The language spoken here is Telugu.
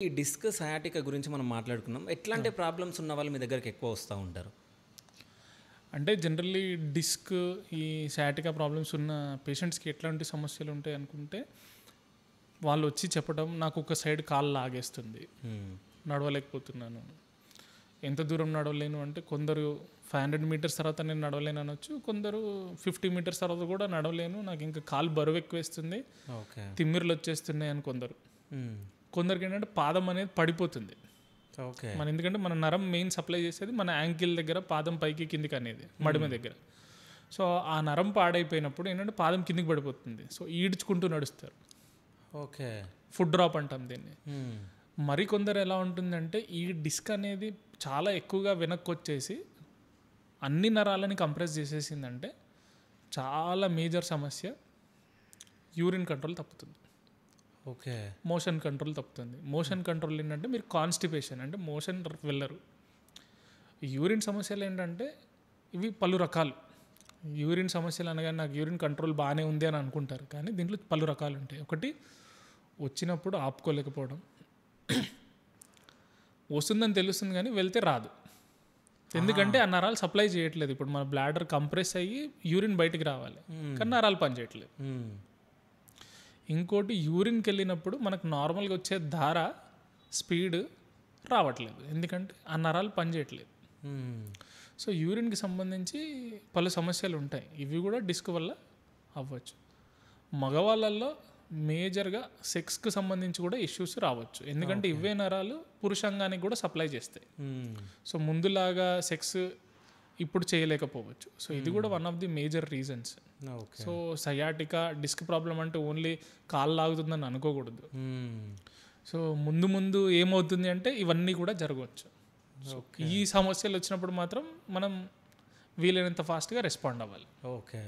ఈ డిస్క్ సయాటికా గురించి మనం మాట్లాడుకున్నాం. ఎట్లాంటి ప్రాబ్లమ్స్ ఉన్న వాళ్ళు మీ దగ్గరికి ఎక్కువ వస్తా ఉంటారు? అంటే జనరల్లీ డిస్క్, ఈ సయాటికా ప్రాబ్లమ్స్ ఉన్న పేషెంట్స్కి ఎట్లాంటి సమస్యలు ఉంటాయి అనుకుంటే, వాళ్ళు వచ్చి చెప్పడం, నాకు ఒక సైడ్ కాలు లాగేస్తుంది, నడవలేకపోతున్నాను. ఎంత దూరం నడవలేను అంటే, కొందరు 500 మీటర్స్ తర్వాత నేను నడవలేను అనొచ్చు, కొందరు 50 మీటర్స్ తర్వాత కూడా నడవలేను, నాకు ఇంకా కాలు బరువు ఎక్కువేస్తుంది, తిమ్మిర్లు వచ్చేస్తున్నాయి అని కొందరు. కొందరికి ఏంటంటే పాదం అనేది పడిపోతుంది. ఓకే. ఎందుకంటే మన నరం మెయిన్ సప్లై చేసేది మన యాంకిల్ దగ్గర, పాదం పైకి కిందికి అనేది మడిమ దగ్గర. సో ఆ నరం పాడైపోయినప్పుడు ఏంటంటే పాదం కిందికి పడిపోతుంది. సో ఈడ్చుకుంటూ నడుస్తారు. ఓకే. ఫుట్ డ్రాప్ అంటాం దీన్ని. మరి కొందరు ఎలా ఉంటుందంటే, ఈ డిస్క్ అనేది చాలా ఎక్కువగా వెనక్కి వచ్చేసి అన్ని నరాలని కంప్రెస్ చేసేసిందంటే చాలా మేజర్ సమస్య. యూరిన్ కంట్రోల్ తప్పుతుంది. ఓకే. మోషన్ కంట్రోల్ తప్పుతుంది. మోషన్ కంట్రోల్ ఏంటంటే మీరు కాన్స్టిపేషన్ అంటే మోషన్ వెళ్ళరు. యూరిన్ సమస్యలు ఏంటంటే ఇవి పలు రకాలు. యూరిన్ సమస్యలు అనగానే నాకు యూరిన్ కంట్రోల్ బాగానే ఉంది అని అనుకుంటారు, కానీ దీంట్లో పలు రకాలు ఉంటాయి. ఒకటి, వచ్చినప్పుడు ఆపుకోలేకపోవడం. వస్తుందని తెలుస్తుంది కానీ వెళ్తే రాదు, ఎందుకంటే ఆ నరాలు సప్లై చేయట్లేదు. ఇప్పుడు మన బ్లాడర్ కంప్రెస్ అయ్యి యూరిన్ బయటికి రావాలి, కానీ నరాలు పనిచేయట్లేదు. ఇంకోటి, యూరిన్కి వెళ్ళినప్పుడు మనకు నార్మల్గా వచ్చే ధార స్పీడ్ రావట్లేదు, ఎందుకంటే ఆ నరాలు పనిచేయట్లేదు. సో యూరిన్కి సంబంధించి పలు సమస్యలు ఉంటాయి. ఇవి కూడా డిస్క్ వల్ల అవ్వచ్చు. మగవాళ్ళల్లో మేజర్గా సెక్స్కి సంబంధించి కూడా ఇష్యూస్ రావచ్చు, ఎందుకంటే ఇవే నరాలు పురుషాంగానికి కూడా సప్లై చేస్తాయి. సో ముందులాగా సెక్స్ ఇప్పుడు చేయలేకపోవచ్చు. సో ఇది కూడా one of the major reasons. So sciatica, disc problem అంటే ఓన్లీ కాలు లాగుతుందని అనుకోకూడదు. సో ముందు ముందు ఏమవుతుంది అంటే ఇవన్నీ కూడా జరగవచ్చు. ఈ సమస్యలు వచ్చినప్పుడు మాత్రం మనం వీలైనంత ఫాస్ట్గా రెస్పాండ్ అవ్వాలి. ఓకే.